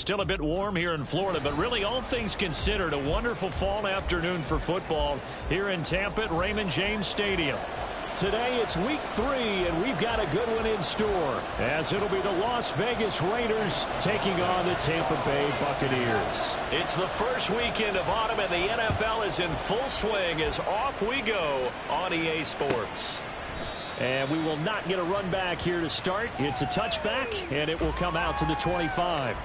Still a bit warm here in Florida, but really all things considered, a wonderful fall afternoon for football here in Tampa at Raymond James Stadium. Today it's week 3, and we've got a good one in store, as it'll be the Las Vegas Raiders taking on the Tampa Bay Buccaneers. It's the first weekend of autumn, and the NFL is in full swing as off we go on EA Sports. And we will not get a run back here to start. It's a touchback, and it will come out to the 25.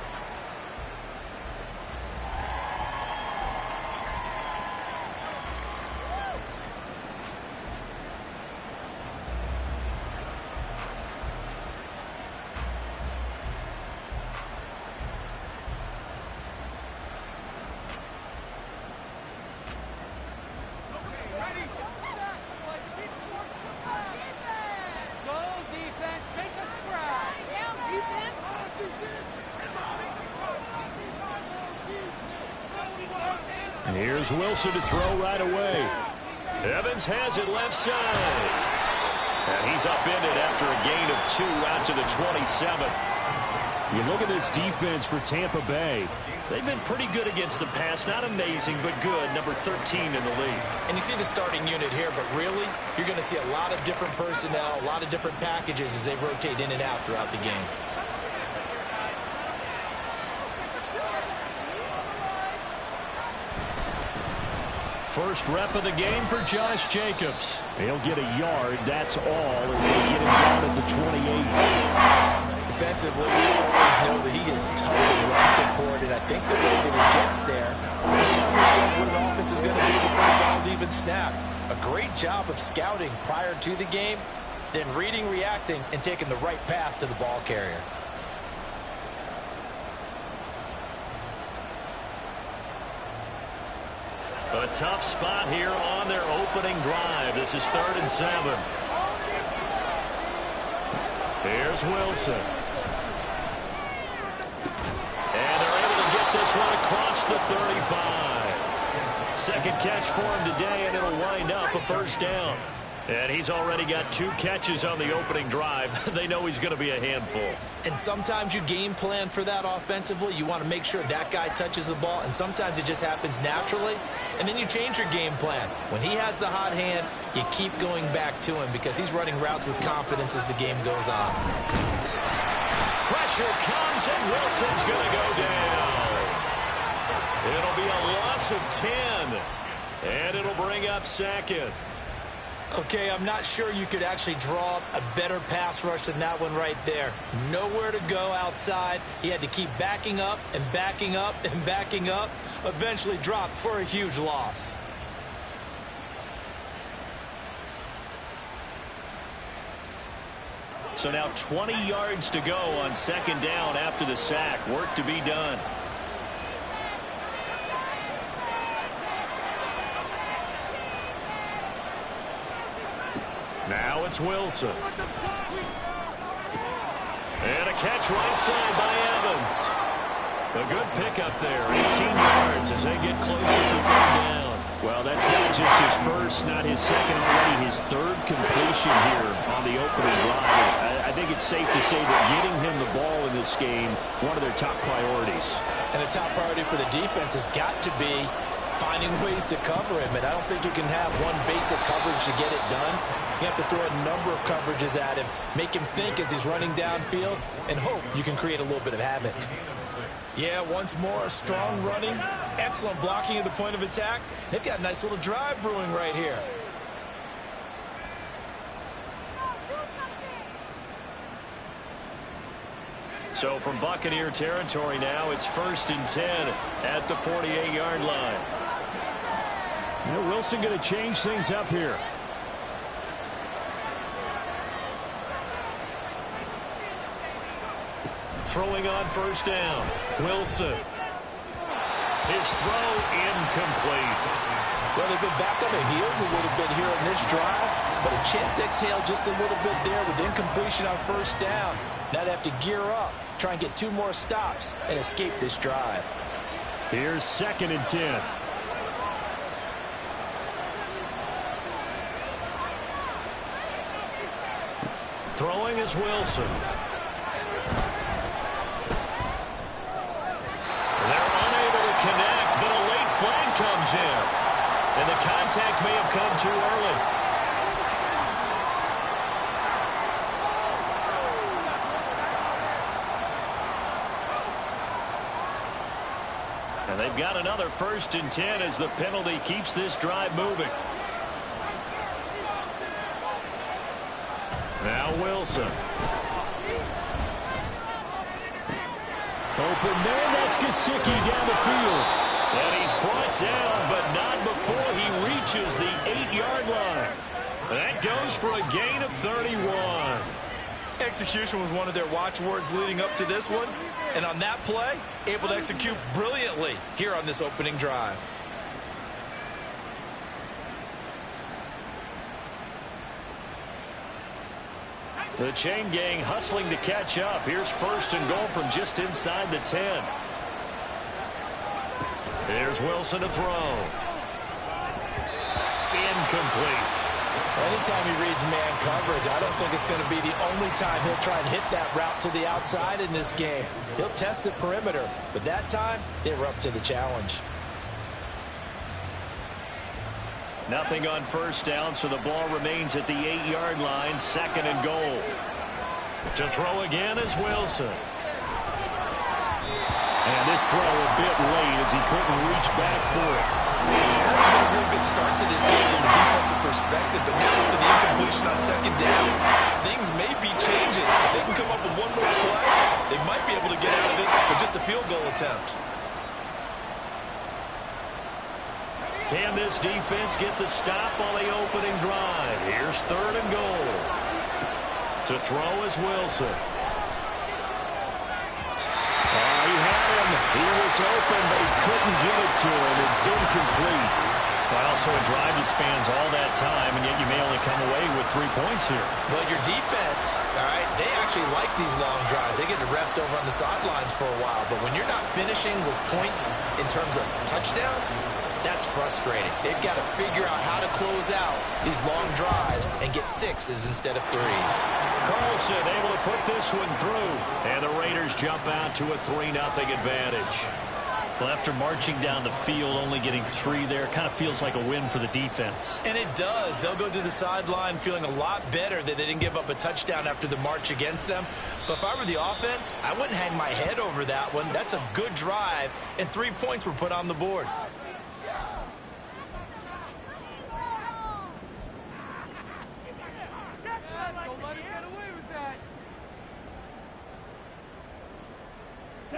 Here's Wilson to throw right away. Evans has it left side. And he's upended after a gain of 2 out to the 27. You look at this defense for Tampa Bay. They've been pretty good against the pass. Not amazing, but good. Number 13 in the league. And you see the starting unit here, but really, you're going to see a lot of different personnel, a lot of different packages as they rotate in and out throughout the game. First rep of the game for Josh Jacobs. He'll get a yard, that's all, as they get him down at the 28. Defensively, we always know that he is tough in run support, and I think the way that he gets there is he understands what an offense is going to do before the ball's even snapped. A great job of scouting prior to the game, then reading, reacting, and taking the right path to the ball carrier. A tough spot here on their opening drive. This is 3rd and 7. Here's Wilson. And they're able to get this one across the 35. Second catch for him today, and it'll wind up a first down. And he's already got 2 catches on the opening drive. They know he's going to be a handful. And sometimes you game plan for that offensively. You want to make sure that guy touches the ball, and sometimes it just happens naturally. And then you change your game plan. When he has the hot hand, you keep going back to him because he's running routes with confidence as the game goes on. Pressure comes, and Wilson's going to go down. It'll be a loss of 10, and it'll bring up 2nd. Okay, I'm not sure you could actually draw up a better pass rush than that one right there. Nowhere to go outside. He had to keep backing up and backing up and backing up. Eventually dropped for a huge loss. So now 20 yards to go on 2nd down after the sack. Work to be done. Now it's Wilson. And a catch right side by Evans. A good pickup there. 18 yards as they get closer for 3rd down. Well, that's not just his first, not his second, already his 3rd completion here on the opening drive. I think it's safe to say that getting him the ball in this game, one of their top priorities. And the top priority for the defense has got to be finding ways to cover him. And I don't think you can have one basic coverage to get it done. You have to throw a number of coverages at him, make him think as he's running downfield, and hope you can create a little bit of havoc. Yeah, once more, strong running, excellent blocking at the point of attack. They've got a nice little drive brewing right here. So from Buccaneer territory now, it's 1st and 10 at the 48-yard line. You know, Wilson going to change things up here. Throwing on 1st down. Wilson. His throw incomplete. Well, they've been back on their heels a little bit here in this drive, but a chance to exhale just a little bit there with incompletion on 1st down. Now they have to gear up, try and get 2 more stops, and escape this drive. Here's 2nd and 10. Throwing is Wilson. And they've got another 1st and 10 as the penalty keeps this drive moving. Now Wilson. Open man, that's Gesicki down the field. And he's brought down, but not before he reaches the 8-yard line. That goes for a gain of 31. Execution was one of their watchwords leading up to this one. And on that play, able to execute brilliantly here on this opening drive. The chain gang hustling to catch up. Here's 1st and goal from just inside the 10. Here's Wilson to throw. Incomplete. Anytime he reads man coverage, I don't think it's going to be the only time he'll try and hit that route to the outside in this game. He'll test the perimeter, but that time, they were up to the challenge. Nothing on 1st down, so the ball remains at the 8-yard line, 2nd and goal. To throw again is Wilson. And this throw a bit late as he couldn't reach back for it. It hasn't been a real good start to this game from a defensive perspective, but now after the incompletion on 2nd down, things may be changing. If they can come up with one more play, they might be able to get out of it with just a field goal attempt. Can this defense get the stop on the opening drive? Here's 3rd and goal. To throw is Wilson. He had him. He was open, but he couldn't get it to him. It's incomplete. Well, also a drive that spans all that time, and yet you may only come away with 3 points here. Well, your defense, all right, they actually like these long drives. They get to rest over on the sidelines for a while, but when you're not finishing with points in terms of touchdowns, that's frustrating. They've got to figure out how to close out these long drives and get 6s instead of 3s. Carlson able to put this one through, and the Raiders jump out to a 3-0 advantage. Well, after marching down the field, only getting 3 there, kind of feels like a win for the defense. And it does. They'll go to the sideline feeling a lot better that they didn't give up a touchdown after the march against them. But if I were the offense, I wouldn't hang my head over that one. That's a good drive, and 3 points were put on the board.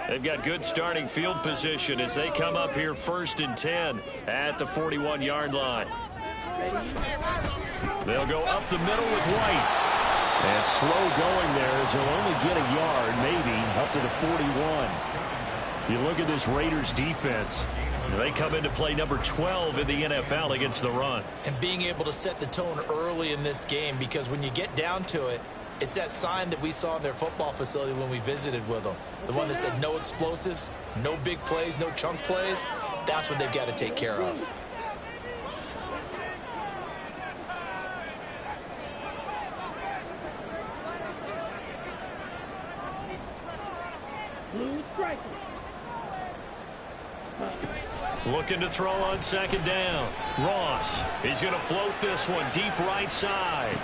They've got good starting field position as they come up here 1st and 10 at the 41-yard line. They'll go up the middle with White. And slow going there as he'll only get a yard, maybe, up to the 41. You look at this Raiders defense. They come into play number 12 in the NFL against the run. And being able to set the tone early in this game, because when you get down to it, it's that sign that we saw in their football facility when we visited with them. The one that said no explosives, no big plays, no chunk plays. That's what they've got to take care of. Looking to throw on 2nd down. Ross, he's going to float this one deep right side.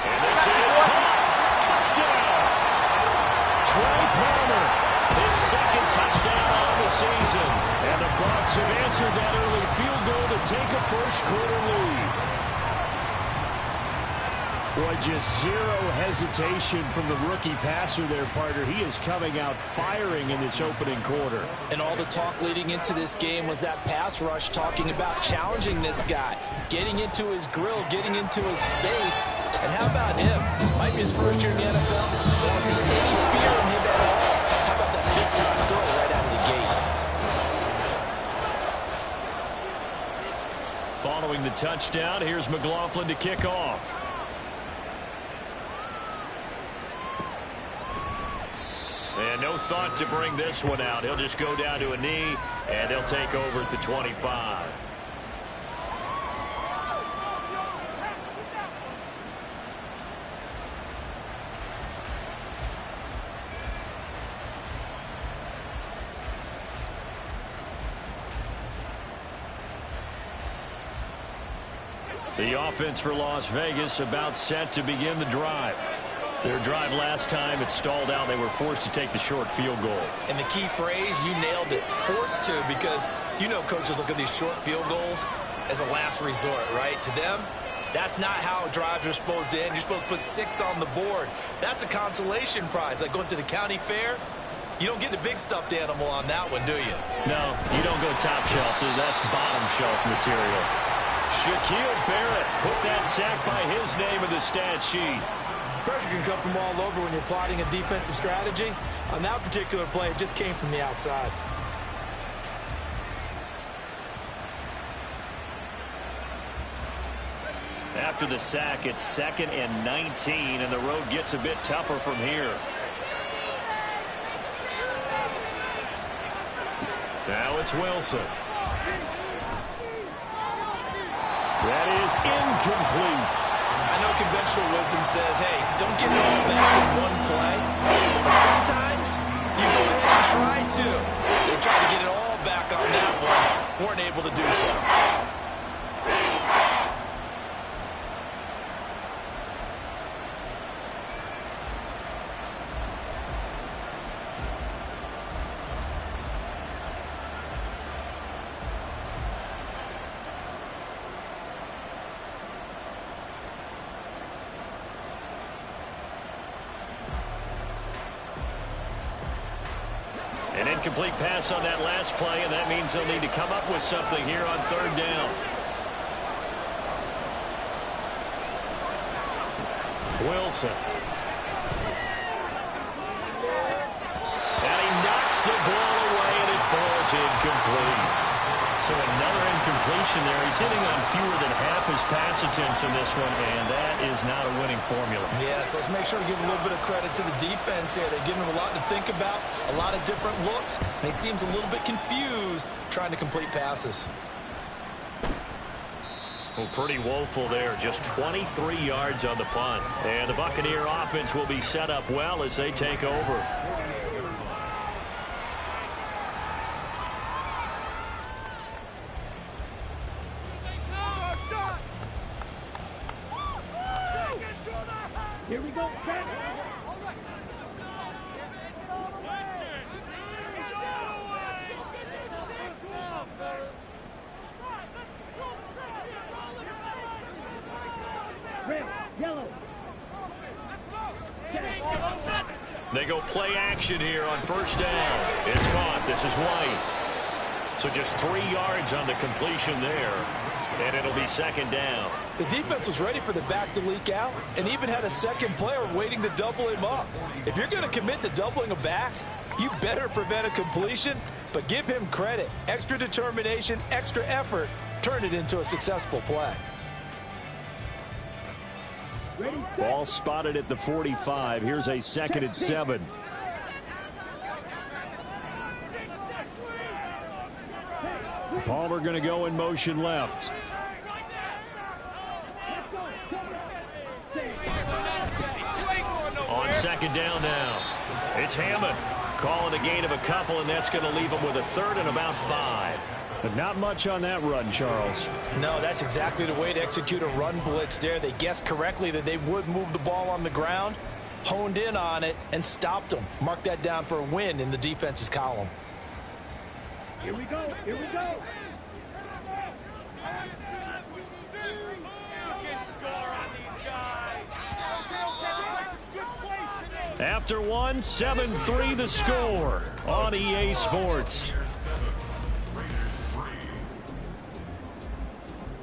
And this is caught. Touchdown. Trey Palmer, his 2nd touchdown on the season. And the Bucs have answered that early field goal to take a 1st-quarter lead. Boy, just zero hesitation from the rookie passer there, partner. He is coming out firing in this opening quarter. And all the talk leading into this game was that pass rush, talking about challenging this guy, getting into his grill, getting into his space. And how about him? Might be his 1st year in the NFL. Don't see any fear in him at all. How about that big-time throw right out of the gate? Following the touchdown, here's McLaughlin to kick off. And no thought to bring this one out. He'll just go down to a knee, and they'll take over at the 25. The offense for Las Vegas about set to begin the drive. Their drive last time, it stalled out. They were forced to take the short field goal. And the key phrase, you nailed it, forced to, because you know coaches look at these short field goals as a last resort, right? To them, that's not how drives are supposed to end. You're supposed to put 6 on the board. That's a consolation prize, like going to the county fair. You don't get the big stuffed animal on that one, do you? No, you don't go top shelf. That's bottom shelf material. Shaquille Barrett put that sack by his name in the stat sheet. Pressure can come from all over when you're plotting a defensive strategy. On that particular play, it just came from the outside. After the sack, it's 2nd and 19, and the road gets a bit tougher from here. Now it's Wilson. That is incomplete. I know conventional wisdom says, hey, don't get it all back in one play. But sometimes you go ahead and try to. They tried to get it all back on that one. Weren't able to do so. An incomplete pass on that last play, and that means they'll need to come up with something here on 3rd down. Wilson. And he knocks the ball away, and it falls incomplete. So another incompletion there. He's hitting on fewer than half his pass attempts in this one, and that is not a winning formula. Yeah, so let's make sure we give a little bit of credit to the defense here. They've given him a lot to think about, a lot of different looks, and he seems a little bit confused trying to complete passes. Well, pretty woeful there. Just 23 yards on the punt. And the Buccaneer offense will be set up well as they take over. Here we go. Red, yellow. They go play action here on 1st down. It's caught. This is White. So just 3 yards on the completion there. And it'll be 2nd down. The defense was ready for the back to leak out and even had a second player waiting to double him up. If you're going to commit to doubling a back, you better prevent a completion, but give him credit. Extra determination, extra effort, turn it into a successful play. Ball spotted at the 45. Here's a 2nd and 7. Palmer going to go in motion left. On 2nd down now. It's Hammond calling a gain of a couple, and that's going to leave him with a 3rd and about 5. But not much on that run, Charles. No, that's exactly the way to execute a run blitz there. They guessed correctly that they would move the ball on the ground, honed in on it, and stopped them. Mark that down for a win in the defense's column. Here we go. Here we go. After one, 7-3 the score on EA Sports.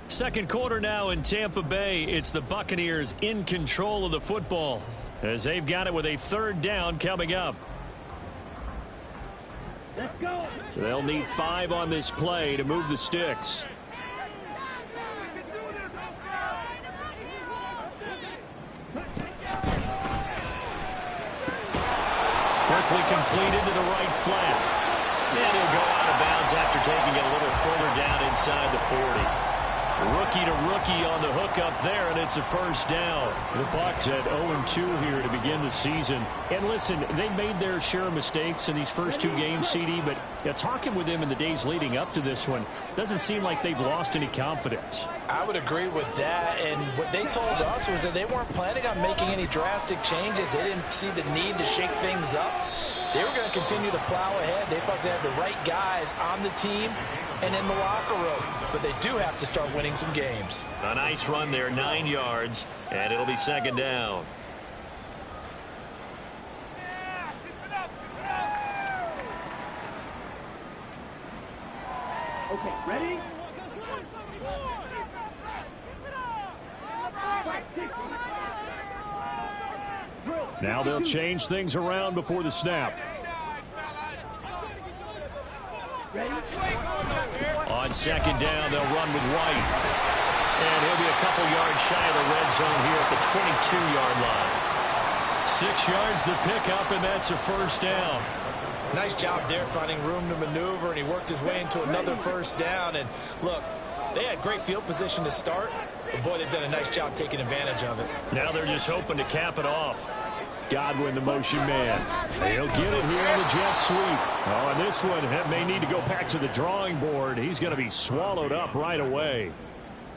Second quarter now in Tampa Bay. It's the Buccaneers in control of the football as they've got it with a 3rd down coming up. Let's go. They'll need 5 on this play to move the sticks. Quickly completed to the right flat. And he'll go out of bounds after taking it a little further down inside the 40. Rookie to rookie on the hook up there, and it's a first down. The Bucs at 0-2 here to begin the season. And listen, they made their share of mistakes in these first two games, CD, but talking with them in the days leading up to this one, doesn't seem like they've lost any confidence. I would agree with that, and what they told us was that they weren't planning on making any drastic changes. They didn't see the need to shake things up. They were going to continue to plow ahead. They thought they had the right guys on the team and in the locker room. But they do have to start winning some games. A nice run there, 9 yards, and it'll be second down. Okay, ready? Now they'll change things around before the snap. On second down, they'll run with White. And he'll be a couple yards shy of the red zone here at the 22-yard line. 6 yards the pickup, and that's a first down. Nice job there finding room to maneuver, and he worked his way into another first down. And look, they had great field position to start, but boy, they've done a nice job taking advantage of it. Now they're just hoping to cap it off. Godwin, the motion man. He'll get it here on the jet sweep. Oh, and this one may need to go back to the drawing board. He's going to be swallowed up right away.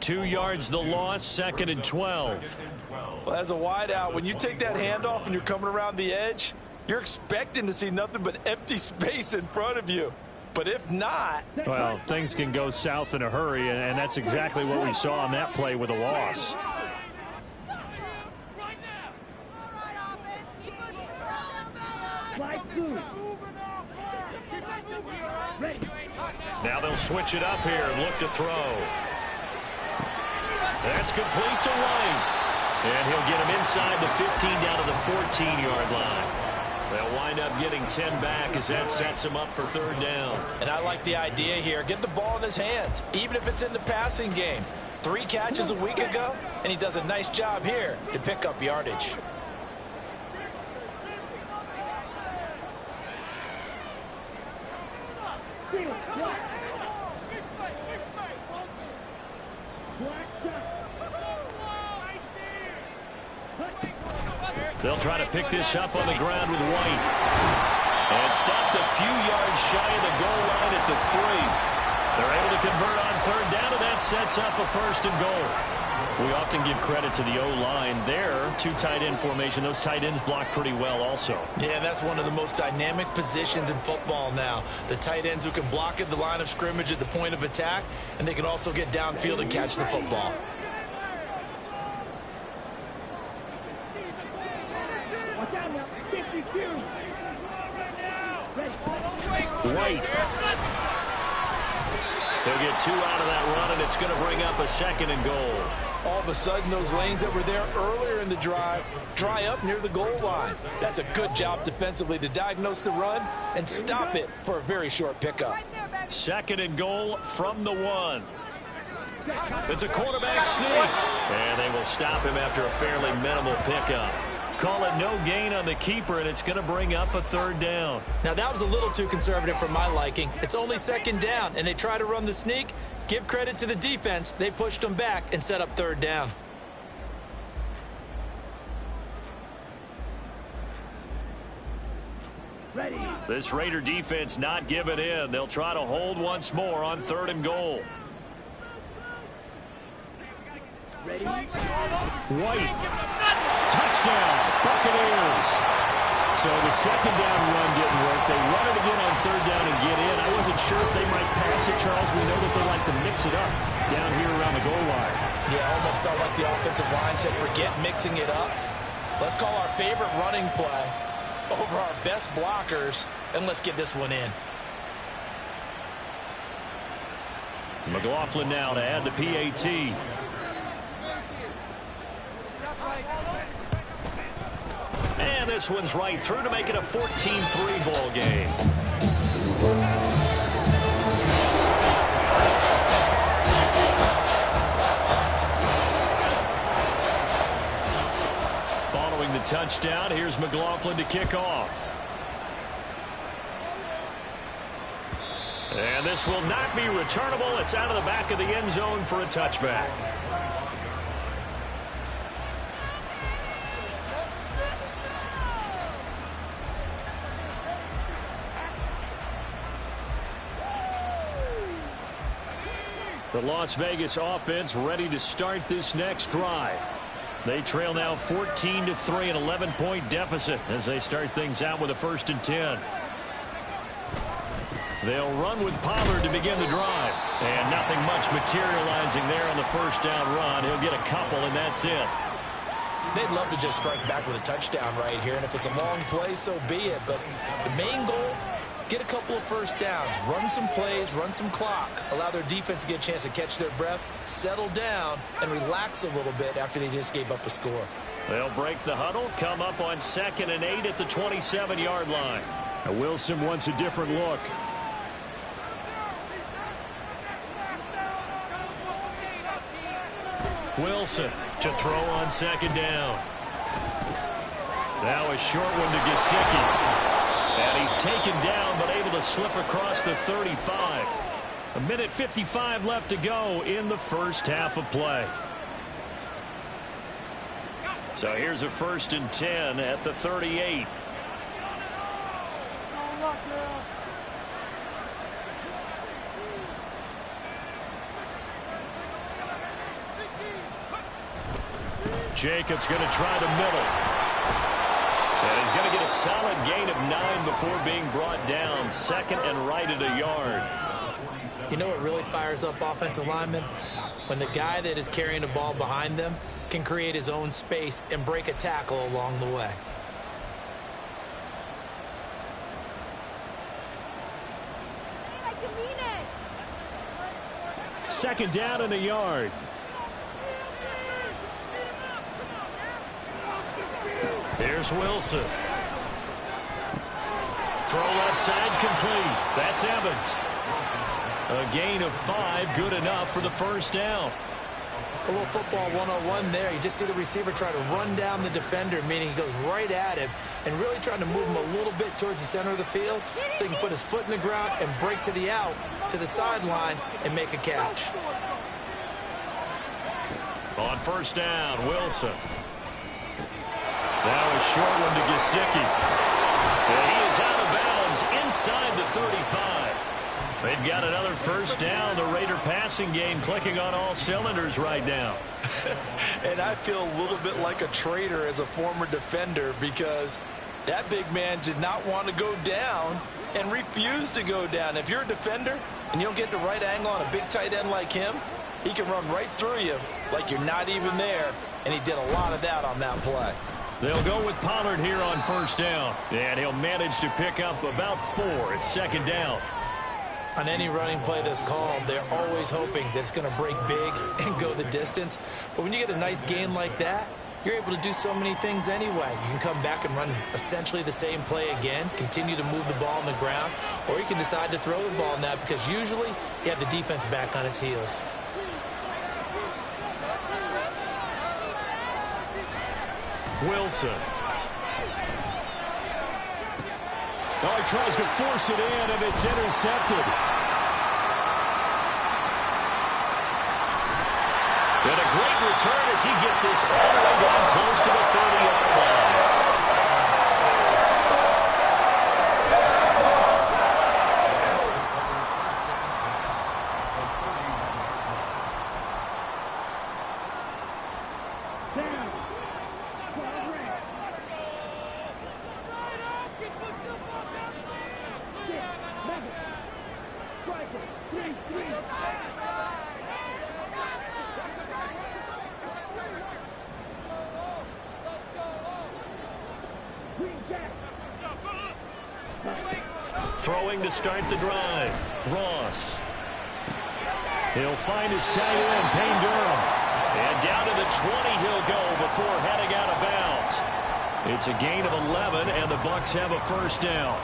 2 yards the loss, second and 12. Well, as a wideout, when you take that handoff and you're coming around the edge, you're expecting to see nothing but empty space in front of you. But if not... Well, things can go south in a hurry, and that's exactly what we saw on that play with a loss. Now they'll switch it up here and look to throw. That's complete to White. And he'll get him inside the 15 down to the 14-yard line. They'll wind up getting 10 back as that sets him up for third down. And I like the idea here. Get the ball in his hands, even if it's in the passing game. 3 catches a week ago, and he does a nice job here to pick up yardage. They'll try to pick this up on the ground with White. And stopped a few yards shy of the goal line at the 3. They're able to convert on third down, and that sets up a first and goal. We often give credit to the O-line there. 2 tight end formation. Those tight ends block pretty well also. Yeah, that's one of the most dynamic positions in football now. The tight ends who can block at the line of scrimmage at the point of attack, and they can also get downfield and catch the football. White. They'll get 2 out of that run, and it's going to bring up a second and goal. All of a sudden, those lanes that were there earlier in the drive dry up near the goal line. That's a good job defensively to diagnose the run and stop it for a very short pickup. Second and goal from the 1. It's a quarterback sneak. And they will stop him after a fairly minimal pickup. Call it no gain on the keeper, and it's going to bring up a third down. Now, that was a little too conservative for my liking. It's only second down, and they try to run the sneak. Give credit to the defense. They pushed them back and set up third down. Ready. This Raider defense not giving in. They'll try to hold once more on third and goal. Ready. White. Touchdown, Buccaneers. So the second down run didn't work. They run it again on third down and get in. I wasn't sure if they might pass it, Charles. We know that they like to mix it up down here around the goal line. Yeah, almost felt like the offensive line said, forget mixing it up. Let's call our favorite running play over our best blockers, and let's get this one in. McLaughlin now to add the PAT. And this one's right through to make it a 14-3 ball game. Following the touchdown, here's McLaughlin to kick off. And this will not be returnable. It's out of the back of the end zone for a touchback. The Las Vegas offense ready to start this next drive. They trail now 14-3, an 11-point deficit as they start things out with a 1st and 10. They'll run with Pollard to begin the drive. And nothing much materializing there on the first down run. He'll get a couple, and that's it. They'd love to just strike back with a touchdown right here, and if it's a long play, so be it. But the main goal, get a couple of first downs, run some plays, run some clock, allow their defense to get a chance to catch their breath, settle down, and relax a little bit after they just gave up a score. They'll break the huddle, come up on 2nd and 8 at the 27-yard line. Now Wilson wants a different look. Wilson to throw on 2nd down. Now a short one to Gesicki. And he's taken down but able to slip across the 35. 1:55 left to go in the first half of play. So here's a 1st and 10 at the 38. Jacobs going to try the middle. And he's going to get a solid gain of 9 before being brought down. 2nd and right at a yard. You know what really fires up offensive linemen? When the guy that is carrying the ball behind them can create his own space and break a tackle along the way. Second down and a yard. Here's Wilson. Throw left side complete. That's Evans. A gain of 5, good enough for the first down. A little football 101 there. You just see the receiver try to run down the defender, meaning he goes right at him and really trying to move him a little bit towards the center of the field so he can put his foot in the ground and break to the out, to the sideline, and make a catch. On first down, Wilson. Now a short one to Gesicki. And he is out of bounds inside the 35. They've got another first down. The Raider passing game clicking on all cylinders right now. And I feel a little bit like a traitor as a former defender because that big man did not want to go down and refused to go down. If you're a defender and you don't get the right angle on a big tight end like him, he can run right through you like you're not even there, and he did a lot of that on that play. They'll go with Pollard here on first down, and he'll manage to pick up about 4 at second down. On any running play that's called, they're always hoping that it's going to break big and go the distance. But when you get a nice gain like that, you're able to do so many things anyway. You can come back and run essentially the same play again, continue to move the ball on the ground, or you can decide to throw the ball now because usually you have the defense back on its heels. Wilson. Oh, he tries to force it in, and it's intercepted. And a great return as he gets this all the way down close to the 30-yard line. Throwing to start the drive. Ross. He'll find his tight end, Payne Durham. And down to the 20 he'll go before heading out of bounds. It's a gain of 11, and the Bucs have a first down.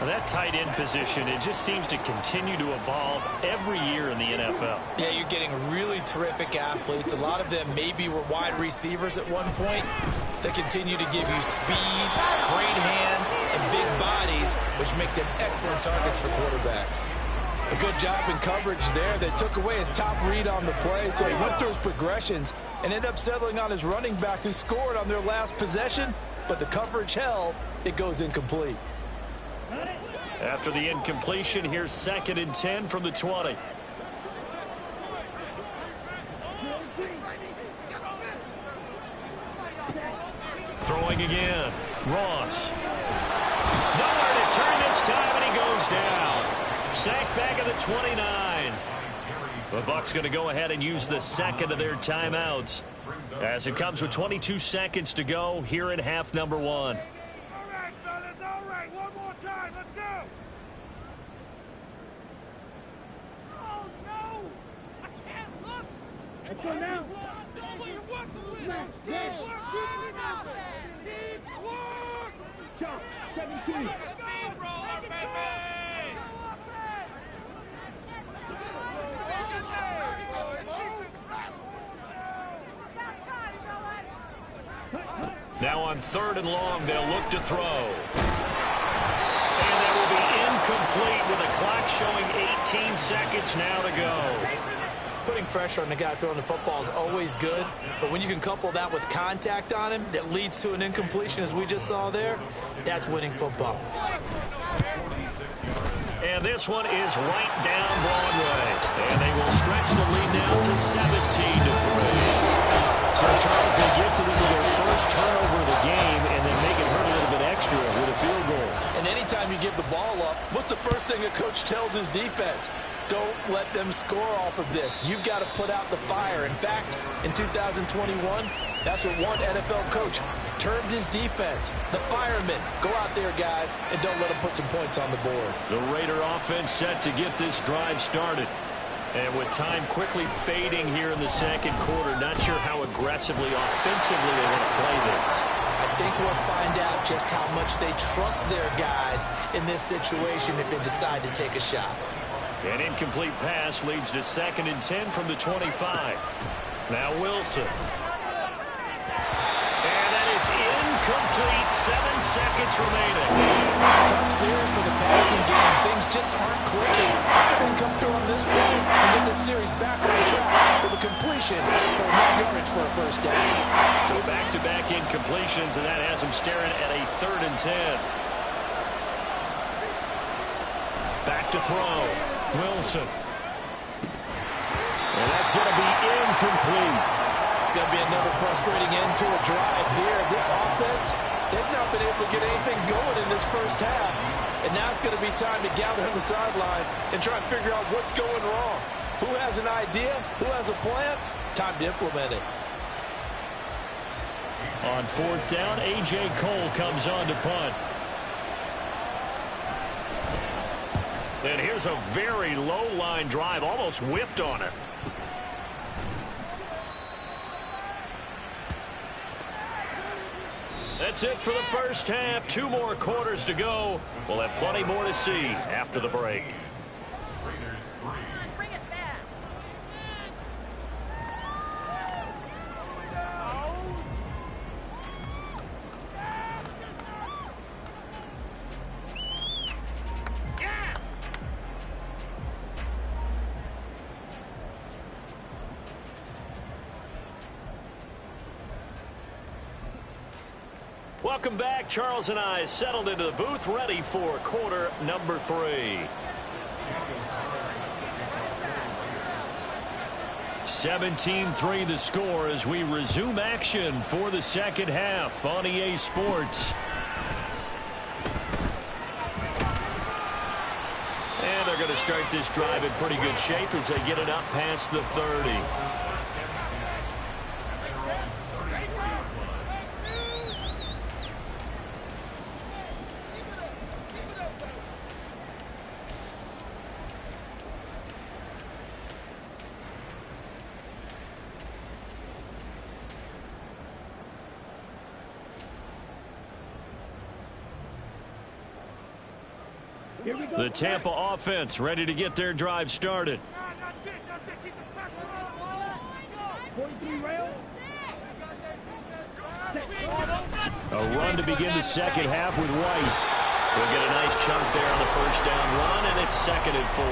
Well, that tight end position, it just seems to continue to evolve every year in the NFL. Yeah, you're getting really terrific athletes. A lot of them maybe were wide receivers at one point. They continue to give you speed, great hands, and big bodies, which make them excellent targets for quarterbacks. A good job in coverage there. They took away his top read on the play, so he went through his progressions and ended up settling on his running back who scored on their last possession, but the coverage held. It goes incomplete. After the incompletion, here's 2nd and 10 from the 20. Throwing again. Ross. Nowhere to turn this time, and he goes down. Sacked back at the 29. The Bucs going to go ahead and use the second of their timeouts as it comes with 22 seconds to go here in half number 1. All right, fellas, all right. One more time. Let's go. Oh, no. I can't look. Let's go now. Teamwork. Jump. 17. Now on 3rd and long, they'll look to throw. And that will be incomplete with the clock showing 18 seconds now to go. Putting pressure on the guy throwing the football is always good, but when you can couple that with contact on him that leads to an incompletion, as we just saw there, that's winning football. And this one is right down Broadway. And they will stretch the lead now to 17-3. So, Charles, they get to them with their first turnover of the game and then make it hurt a little bit extra with a field goal. And anytime you give the ball up, what's the first thing a coach tells his defense? Don't let them score off of this. You've got to put out the fire. In fact, in 2021, that's what one NFL coach termed his defense. The firemen. Go out there, guys, and don't let them put some points on the board. The Raider offense set to get this drive started. And with time quickly fading here in the second quarter, not sure how aggressively, offensively they want to play this. I think we'll find out just how much they trust their guys in this situation if they decide to take a shot. An incomplete pass leads to 2nd and 10 from the 25. Now Wilson. And that is incomplete. 7 seconds remaining. Tough series for the passing game. Things just aren't clicking. They come through on this play and get the series back on track with a completion for enough yardage for a first down. So back-to-back incompletions, and that has them staring at a 3rd and 10. Back to throw. Wilson. And that's going to be incomplete. It's going to be another frustrating end to a drive here. This offense, they've not been able to get anything going in this first half. And now it's going to be time to gather on the sidelines and try and figure out what's going wrong. Who has an idea? Who has a plan? Time to implement it. On 4th down, A.J. Cole comes on to punt. And here's a very low-line drive, almost whiffed on it. That's it for the first half. 2 more quarters to go. We'll have plenty more to see after the break. Welcome back. Charles and I settled into the booth, ready for quarter number 3. 17-3 the score as we resume action for the second half on EA Sports. And they're going to start this drive in pretty good shape as they get it up past the 30. The Tampa offense ready to get their drive started. That's it. Keep the pressure on. Let's go. 43 rail. A run to begin the second half with White. We'll get a nice chunk there on the first down run, and it's 2nd and 4.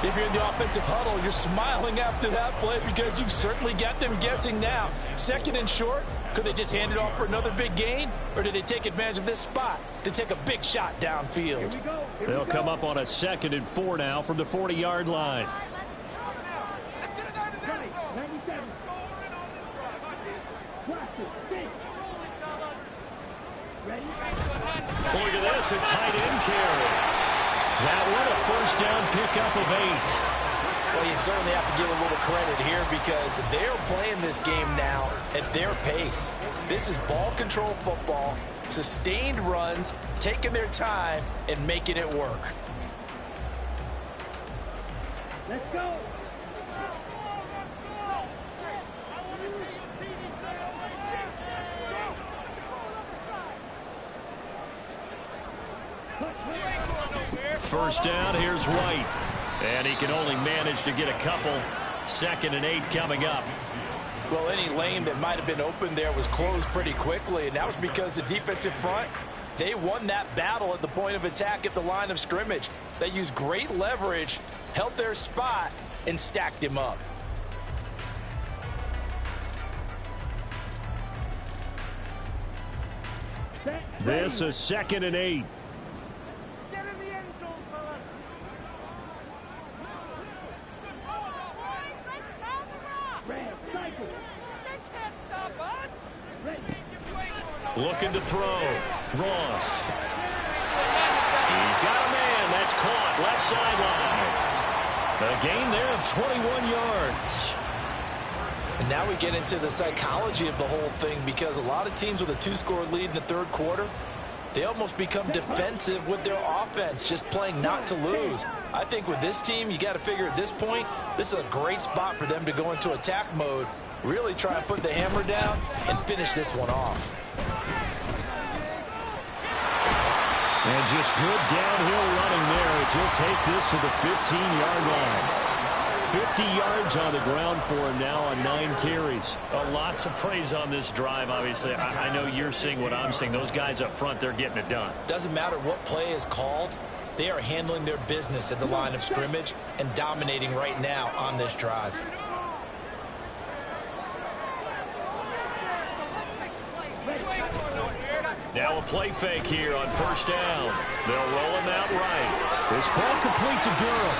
If you're in the offensive huddle, you're smiling after that play because you've certainly got them guessing now. 2nd and short, could they just hand it off for another big gain? Or did they take advantage of this spot to take a big shot downfield? They'll come up on a 2nd and 4 now from the 40-yard line. Look at this, a tight end carry. That one, a first down pickup of 8. Well, you certainly have to give a little credit here because they're playing this game now at their pace. This is ball control football, sustained runs, taking their time, and making it work. Let's go. First down, here's White. And he can only manage to get a couple. 2nd and 8 coming up. Well, any lane that might have been open there was closed pretty quickly, and that was because the defensive front, they won that battle at the point of attack at the line of scrimmage. They used great leverage, held their spot, and stacked him up. This is 2nd and 8. Get in the end zone, fellas. Red, cycle. They can't stop us. Ready. Looking to throw. Ross. He's got a man. That's caught. Left sideline. A gain there of 21 yards. And now we get into the psychology of the whole thing because a lot of teams with a 2-score lead in the third quarter, they almost become defensive with their offense, just playing not to lose. I think with this team, you got to figure at this point, this is a great spot for them to go into attack mode, really try and put the hammer down and finish this one off. And just good downhill running there as he'll take this to the 15-yard line. 50 yards on the ground for him now on 9 carries. A lot to praise on this drive, obviously. I know you're seeing what I'm seeing. Those guys up front, they're getting it done. Doesn't matter what play is called. They are handling their business at the line of scrimmage and dominating right now on this drive. Now a play fake here on first down. They'll roll him out right. This ball complete to Durham.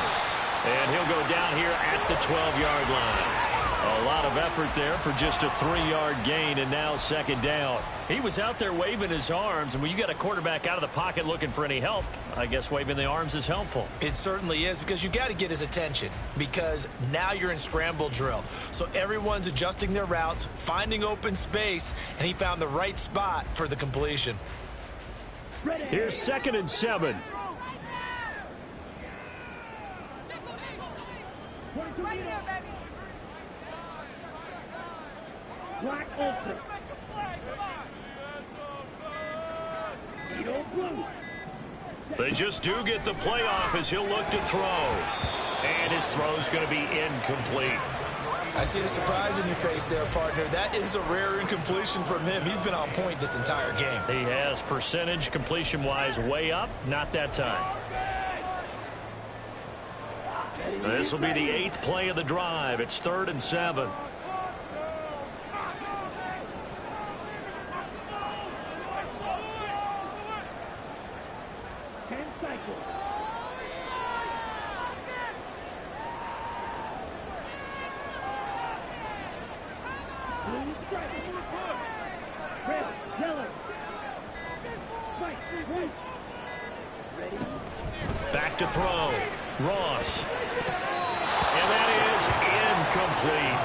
And he'll go down here at the 12-yard line. A lot of effort there for just a 3-yard gain, and now 2nd down. He was out there waving his arms, and when you got a quarterback out of the pocket looking for any help, I guess waving the arms is helpful. It certainly is because you got to get his attention because now you're in scramble drill. So everyone's adjusting their routes, finding open space, and he found the right spot for the completion. Here's 2nd and 7. Right there, baby. Black open. Blue. They just do get the playoff as he'll look to throw. And his throw's going to be incomplete. I see the surprise in your face there, partner. That is a rare incompletion from him. He's been on point this entire game. He has percentage completion-wise way up. Not that time. This will be the 8th play of the drive. It's 3rd and 7. Back to throw. Ross. And that is incomplete.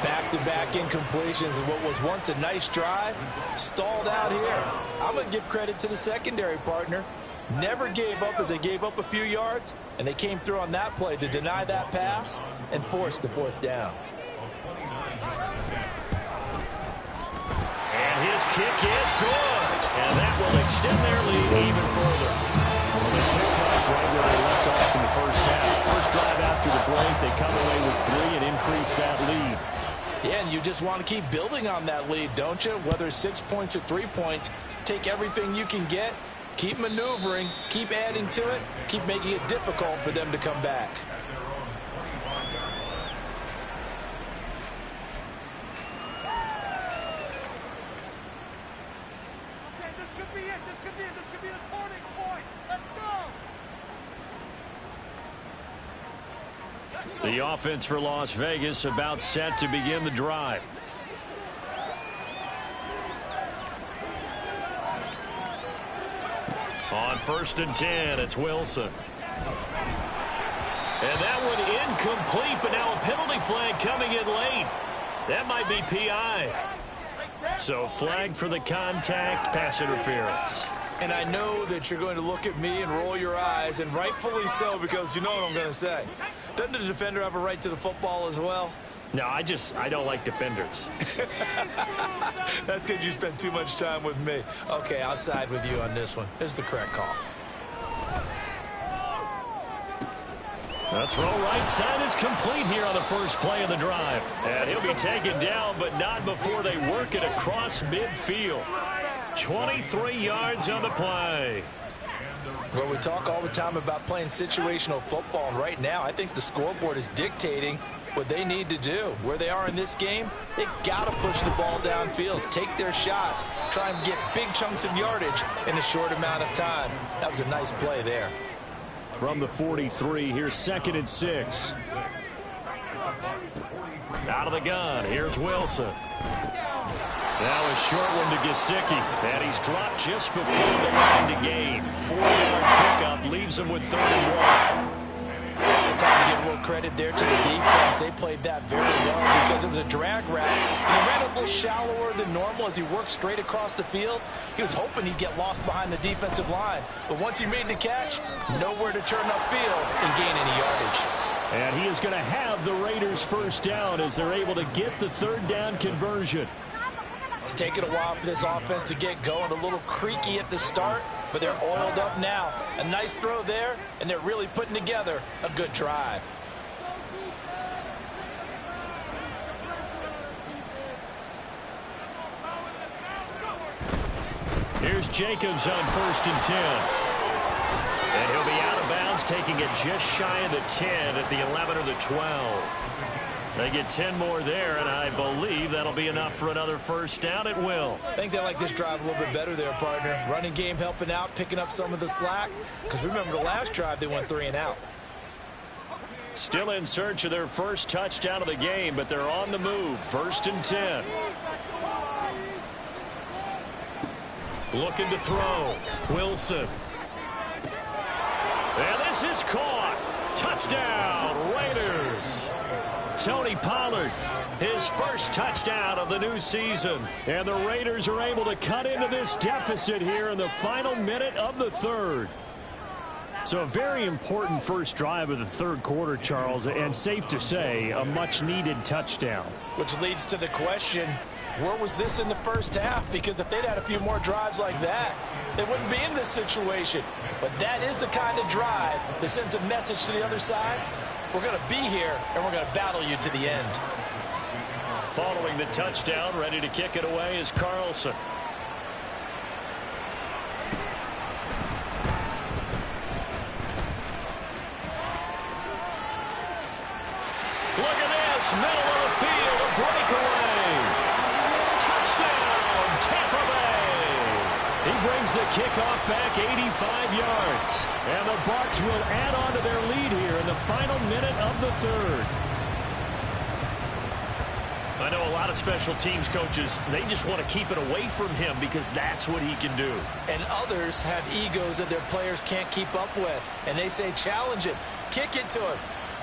Back-to-back incompletions of what was once a nice drive, stalled out here. I'm going to give credit to the secondary partner. Never gave up as they gave up a few yards, and they came through on that play to deny that pass and force the 4th down. And his kick is good. And that will extend their lead even further. Well, they picked up right where they left off in the first half. First drive after the break, they come away with 3 and increase that lead. Yeah, and you just want to keep building on that lead, don't you? Whether it's 6 points or 3 points, take everything you can get Keep maneuvering, keep adding to it, keep making it difficult for them to come back. Okay, this could be it. This could be it. This could be the turning point. Let's go. The offense for Las Vegas about set to begin the drive. On 1st and 10, it's Wilson. And that one incomplete, but now a penalty flag coming in late. That might be PI. So flag for the contact, pass interference. And I know that you're going to look at me and roll your eyes, and rightfully so, because you know what I'm going to say. Doesn't the defender have a right to the football as well? No, I don't like defenders. That's because you spend too much time with me. Okay, I'll side with you on this one. It's the correct call. The throw right side is complete here on the first play of the drive. And he'll be taken down, but not before they work it across midfield. 23 yards on the play. Well, we talk all the time about playing situational football, and right now I think the scoreboard is dictating what they need to do. Where they are in this game, they got to push the ball downfield, take their shots, try and get big chunks of yardage in a short amount of time. That was a nice play there. From the 43, here's 2nd and 6. Out of the gun, here's Wilson. Now a short one to Gesicki, and he's dropped just before the line to gain. 4-yard pickup leaves him with 3rd and 1. It's time to give a little credit there to the defense. They played that very well because it was a drag route. And he ran a little shallower than normal as he worked straight across the field. He was hoping he'd get lost behind the defensive line. But once he made the catch, nowhere to turn upfield and gain any yardage. And he is going to have the Raiders first down as they're able to get the 3rd down conversion. It's taken a while for this offense to get going. A little creaky at the start, but they're oiled up now. A nice throw there, and they're really putting together a good drive. Here's Jacobs on 1st and 10. And he'll be out of bounds, taking it just shy of the 10 at the 11 or the 12. They get 10 more there, and I believe that'll be enough for another first down. It will. I think they like this drive a little bit better there, partner. Running game helping out, picking up some of the slack. Because remember, the last drive, they went 3 and out. Still in search of their first touchdown of the game, but they're on the move. 1st and 10. Looking to throw. Wilson. And this is caught. Touchdown, Raiders. Tony Pollard, his first touchdown of the new season. And the Raiders are able to cut into this deficit here in the final minute of the 3rd. So a very important first drive of the 3rd quarter, Charles, and safe to say, a much-needed touchdown. Which leads to the question, where was this in the first half? Because if they'd had a few more drives like that, they wouldn't be in this situation. But that is the kind of drive that sends a message to the other side. We're going to be here, and we're going to battle you to the end. Following the touchdown, ready to kick it away is Carlson. Look at this, middle of the field, a breakaway. Touchdown, Tampa Bay. He brings the kickoff back 85 yards. And the Bucs will add on to their lead here in the final minute of the 3rd. I know a lot of special teams coaches, they just want to keep it away from him because that's what he can do. And others have egos that their players can't keep up with. And they say, challenge him, kick it to him.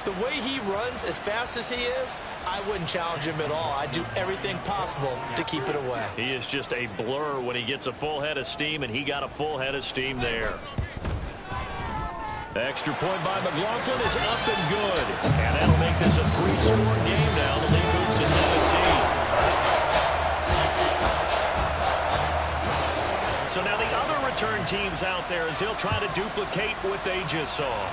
The way he runs as fast as he is, I wouldn't challenge him at all. I'd do everything possible to keep it away. He is just a blur when he gets a full head of steam, and he got a full head of steam there. Extra point by McLaughlin is up and good. And that'll make this a 3-score game now. The lead moves to 17. So now the other return teams out there as they'll try to duplicate what they just saw.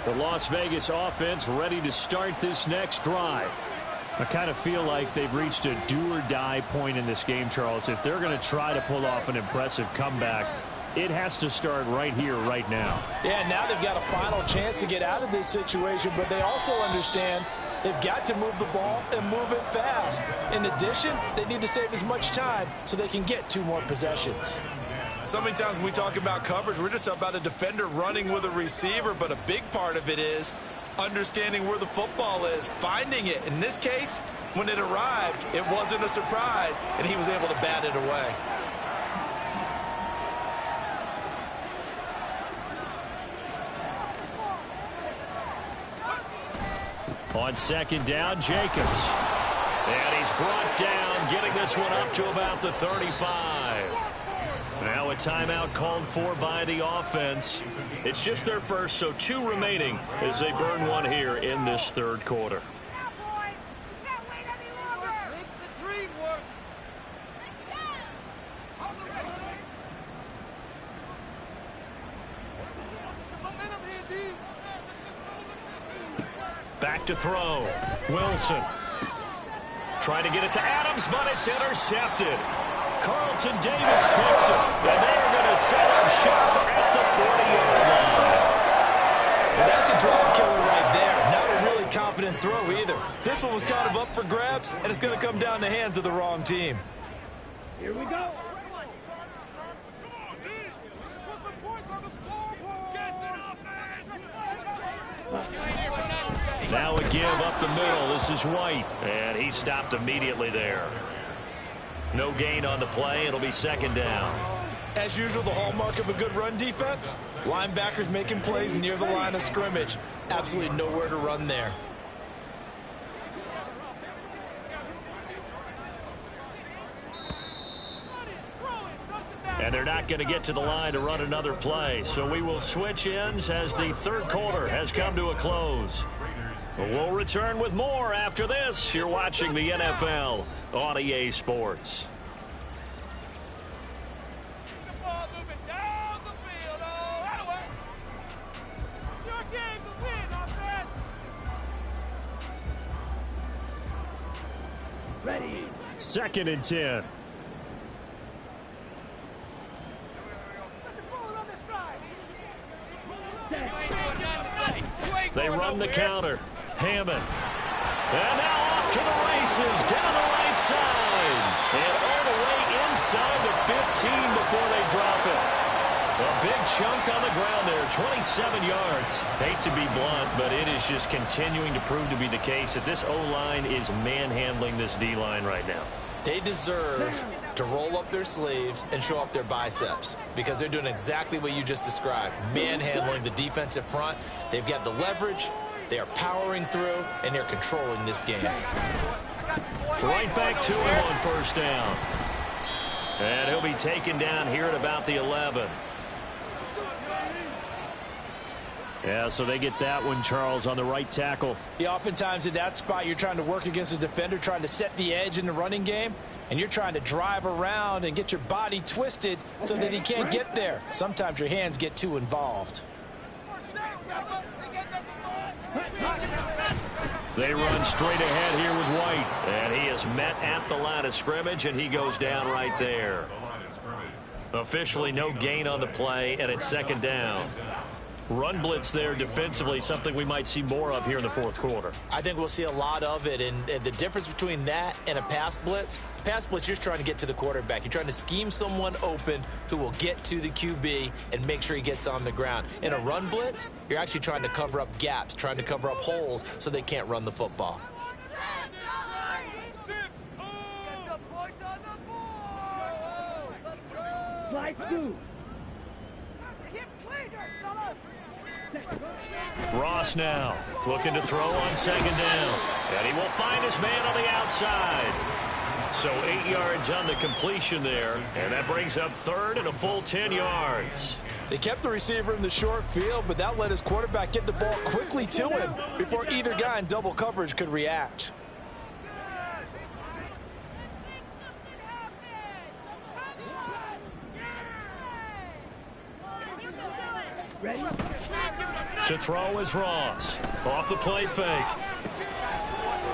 The Las Vegas offense ready to start this next drive. I kind of feel like they've reached a do-or-die point in this game, Charles. If they're going to try to pull off an impressive comeback, it has to start right here, right now. Yeah, now they've got a final chance to get out of this situation, but they also understand they've got to move the ball and move it fast. In addition, they need to save as much time so they can get 2 more possessions. So many times when we talk about coverage, we're just about a defender running with a receiver, but a big part of it is understanding where the football is, finding it. In this case, when it arrived, it wasn't a surprise, and he was able to bat it away. On second down, Jacobs. And he's brought down, getting this one up to about the 35. Now a timeout called for by the offense. It's just their first, so 2 remaining as they burn one here in this third quarter. Back to throw. Wilson. Trying to get it to Adams, but it's intercepted. Carlton Davis picks it, and they're going to set up shop at the 40-yard line. Well, that's a drive killer right there. Not a really confident throw either. This one was kind of up for grabs, and it's going to come down the hands of the wrong team. Here we go. Now a give up the middle. This is White, and he stopped immediately there. No gain on the play. It'll be second down. As usual, the hallmark of a good run defense, linebackers making plays near the line of scrimmage. Absolutely nowhere to run there. And they're not going to get to the line to run another play. So we will switch ends as the third quarter has come to a close. We'll return with more after this. You're watching the NFL on EA Sports. Ready. Second and 10. They run the counter. Hammond. And now off to the races down the right side. And all the way inside the 15 before they drop it. A big chunk on the ground there, 27 yards. Hate to be blunt, but it is just continuing to prove to be the case that this O-line is manhandling this D-line right now. They deserve to roll up their sleeves and show up their biceps because they're doing exactly what you just described, manhandling the defensive front. They've got the leverage, they are powering through, and they're controlling this game. Right back to him on first down. And he'll be taken down here at about the 11. Yeah, so they get that one, Charles, on the right tackle. Yeah, oftentimes in that spot, you're trying to work against a defender, trying to set the edge in the running game, and you're trying to drive around and get your body twisted so that he can't get there. Sometimes your hands get too involved. They run straight ahead here with White, and he is met at the line of scrimmage, and he goes down right there. Officially no gain on the play, and it's second down. Run blitz there defensively, something we might see more of here in the fourth quarter. I think we'll see a lot of it, and the difference between that and a pass blitz, you're just trying to get to the quarterback. You're trying to scheme someone open who will get to the QB and make sure he gets on the ground. In a run blitz, you're actually trying to cover up gaps, trying to cover up holes so they can't run the football. Slide 2. Ross now looking to throw on second down. And he will find his man on the outside. So 8 yards on the completion there. And that brings up third and a full 10 yards. They kept the receiver in the short field, but that let his quarterback get the ball quickly to him before either guy in double coverage could react. Ready. To throw is Ross. Off the play fake.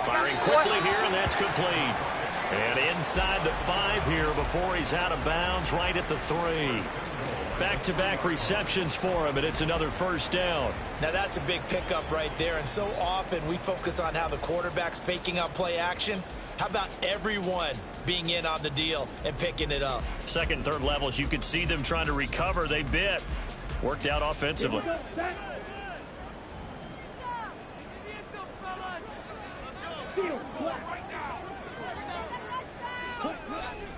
Firing quickly here, and that's complete. And inside the 5 here before he's out of bounds, right at the 3. Back-to-back receptions for him, and it's another first down. Now that's a big pickup right there, and so often we focus on how the quarterback's faking out play action. How about everyone being in on the deal and picking it up? Second, third levels, you could see them trying to recover. They bit. Worked out offensively.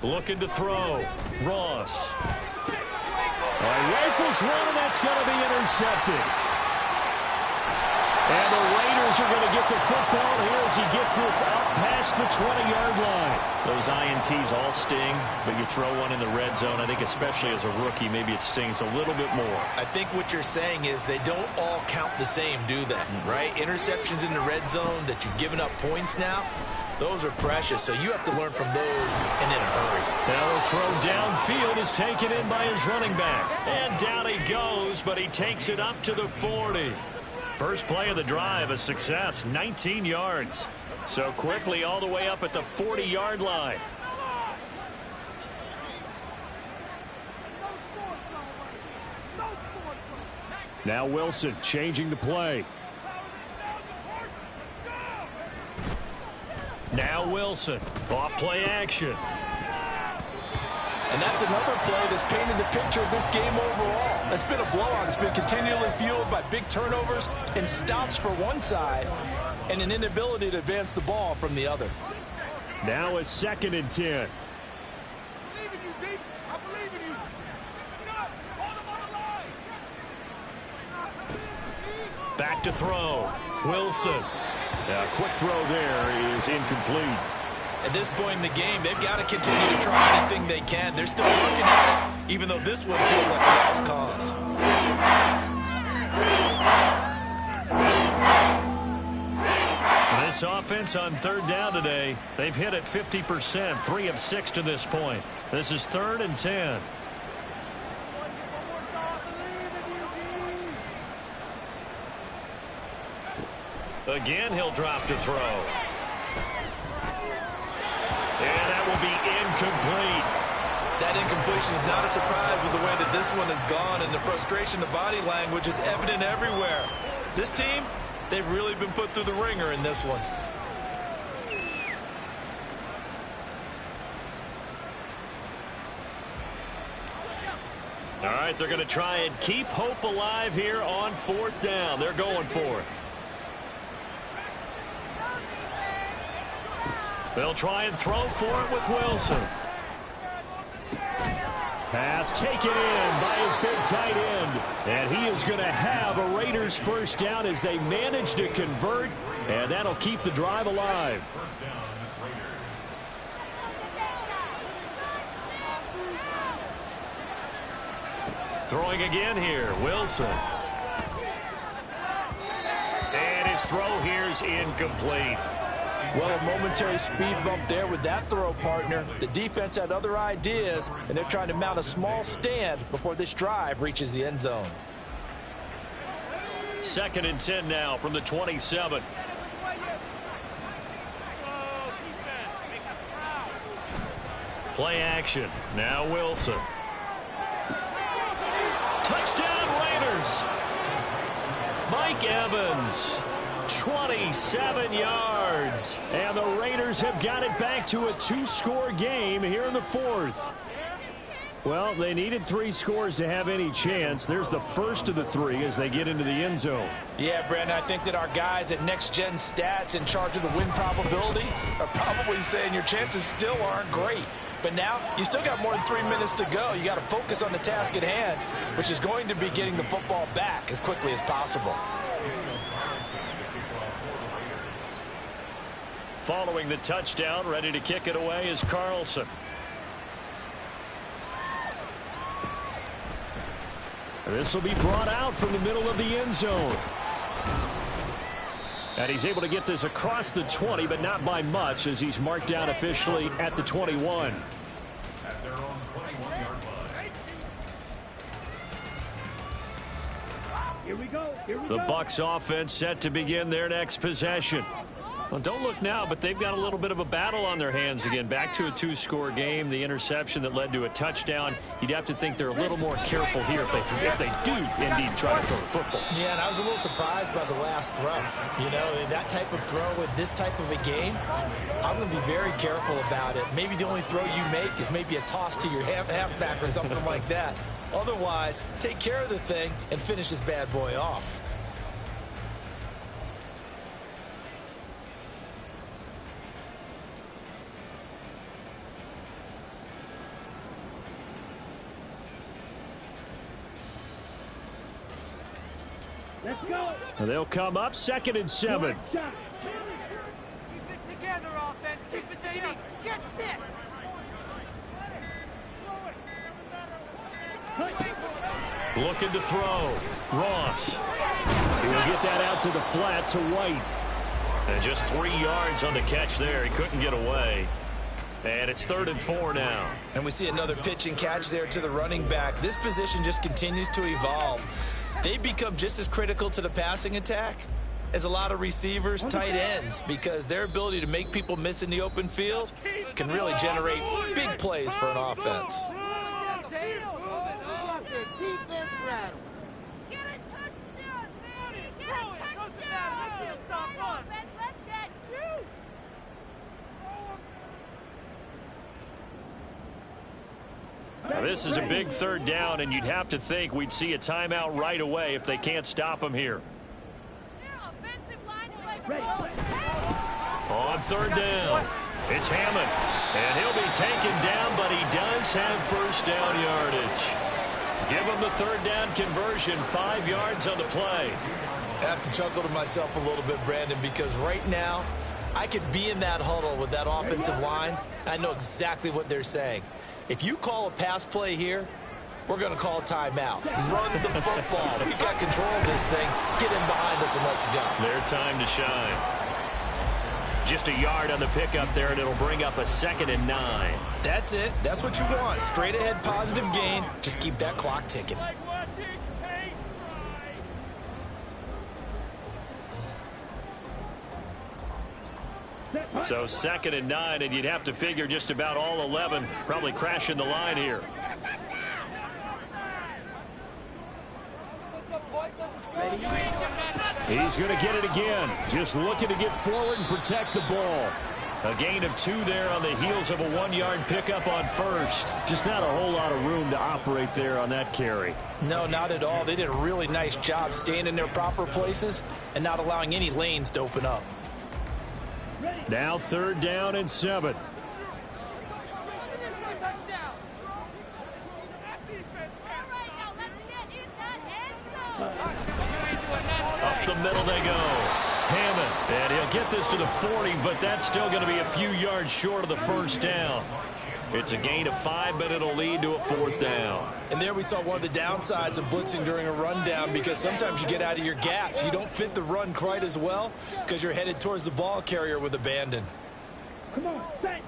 Looking to throw. Ross. Rifles one, and that's going to be intercepted. And the Raiders are going to get the football here as he gets this out past the 20-yard line. Those INTs all sting, but you throw one in the red zone. I think especially as a rookie, maybe it stings a little bit more. I think what you're saying is they don't all count the same, do they? Right? Interceptions in the red zone that you've given up points now, those are precious, so you have to learn from those and in a hurry. Now the throw downfield is taken in by his running back. And down he goes, but he takes it up to the 40. First play of the drive, a success, 19 yards. So quickly all the way up at the 40-yard line. Now Wilson changing the play. Now Wilson, off play action. And that's another play that's painted the picture of this game overall. It's been a blowout. It's been continually fueled by big turnovers and stops for one side and an inability to advance the ball from the other. Now a 2nd and 10. Back to throw. Wilson. A quick throw there is incomplete. At this point in the game, they've got to continue to try anything they can. They're still working at it, even though this one feels like a lost cause. This offense on 3rd down today, they've hit it 50%, 3 of 6 to this point. This is 3rd and 10. Again, he'll drop to throw. And that will be incomplete. That incompletion is not a surprise with the way that this one has gone, and the frustration, the body language is evident everywhere. This team, they've really been put through the ringer in this one. All right, they're going to try and keep hope alive here on 4th down. They're going for it. They'll try and throw for it with Wilson. Pass taken in by his big tight end. And he is going to have a Raiders first down as they manage to convert. And that'll keep the drive alive. Throwing again here, Wilson. And his throw here is incomplete. Well, a momentary speed bump there with that throw, partner. The defense had other ideas, and they're trying to mount a small stand before this drive reaches the end zone. 2nd and 10 now from the 27. Play action. Now Wilson. Touchdown Raiders. Mike Evans. 27 yards. And the Raiders have got it back to a 2-score game here in the 4th. Well, they needed 3 scores to have any chance. There's the first of the 3 as they get into the end zone. Yeah, Brandon, I think that our guys at Next Gen Stats in charge of the win probability are probably saying your chances still aren't great. But now you still got more than 3 minutes to go. You got to focus on the task at hand, which is going to be getting the football back as quickly as possible. Following the touchdown, ready to kick it away is Carlson. This will be brought out from the middle of the end zone. And he's able to get this across the 20, but not by much as he's marked down officially at the 21. At their own 21-yard line. Here we go. Here we The go. Bucs offense set to begin their next possession. Well, don't look now, but they've got a little bit of a battle on their hands again. Back to a 2-score game. The interception that led to a touchdown. You'd have to think they're a little more careful here if they do indeed try to throw the football. Yeah, and I was a little surprised by the last throw. You know, that type of throw in this type of a game, I'm going to be very careful about it. Maybe the only throw you make is maybe a toss to your halfback or something like that. Otherwise, take care of the thing and finish this bad boy off. Let's go. And they'll come up 2nd and 7. Good shot. Keep it together, offense. Keep it together. Get 6. Looking to throw. Ross. He'll get that out to the flat to White. And just 3 yards on the catch there. He couldn't get away. And it's 3rd and 4 now. And we see another pitch and catch there to the running back. This position just continues to evolve. They become just as critical to the passing attack as a lot of receivers, tight ends, because their ability to make people miss in the open field can really generate big plays for an offense. Defense rattle. Get a touchdown, baby! Get a Throw it. Doesn't matter. They can't stop us. Let's get juice! Now, this is a big 3rd down, and you'd have to think we'd see a timeout right away if they can't stop him here. Their offensive line is like Ready. On 3rd down, it's Hammond. And he'll be taken down, but he does have 1st down yardage. Give him the 3rd down conversion, 5 yards on the play. I have to chuckle to myself a little bit, Brandon, because right now I could be in that huddle with that offensive line. I know exactly what they're saying. If you call a pass play here, we're going to call a timeout. Run the football. We got control of this thing. Get in behind us and let's go. Their time to shine. Just a yard on the pickup there, and it'll bring up a 2nd and 9. That's it. That's what you want. Straight ahead positive gain. Just keep that clock ticking. Like watching paint dry. So 2nd and 9, and you'd have to figure just about all 11 probably crashing the line here. He's going to get it again. Just looking to get forward and protect the ball. A gain of 2 there on the heels of a 1-yard pickup on 1st. Just not a whole lot of room to operate there on that carry. No, not at all. They did a really nice job staying in their proper places and not allowing any lanes to open up. Now 3rd down and 7. Up the middle they go. Hammond, and he'll get this to the 40, but that's still going to be a few yards short of the 1st down. It's a gain of 5, but it'll lead to a 4th down. And there we saw one of the downsides of blitzing during a rundown, because sometimes you get out of your gaps. You don't fit the run quite as well because you're headed towards the ball carrier with abandon. Come on, set.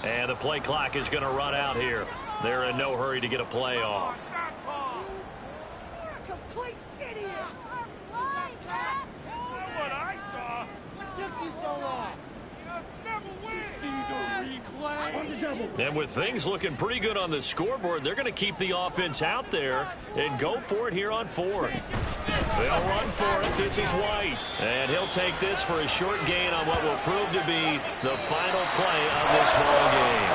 And the play clock is going to run out here. They're in no hurry to get a play off. Complete idiot! That's what I saw. What took you so long? Just never win. See the replay. On the double. And with things looking pretty good on the scoreboard, they're going to keep the offense out there and go for it here on 4th. They'll run for it. This is White. And he'll take this for a short gain on what will prove to be the final play of this ball game.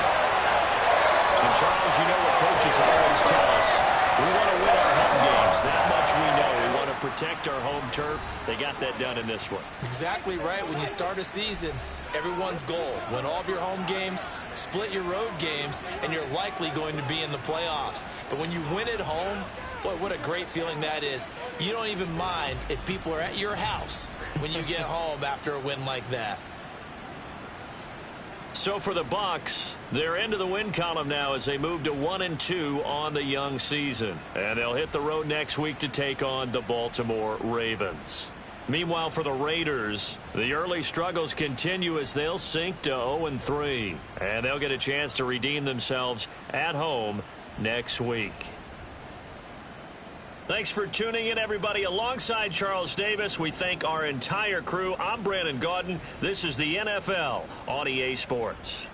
And Charles, you know what coaches always tell us. We want to win our home games. That much we know. We want to protect our home turf. They got that done in this one. Exactly right. When you start a season, everyone's goal: win all of your home games, split your road games, and you're likely going to be in the playoffs. But when you win at home, Boy, what a great feeling that is. You don't even mind if people are at your house when you get home after a win like that. So for the Bucs, they're into the win column now as they move to 1-2 on the young season. And they'll hit the road next week to take on the Baltimore Ravens. Meanwhile, for the Raiders, the early struggles continue as they'll sink to 0-3. And they'll get a chance to redeem themselves at home next week. Thanks for tuning in, everybody. Alongside Charles Davis, we thank our entire crew. I'm Brandon Gaudin. This is the NFL on EA Sports.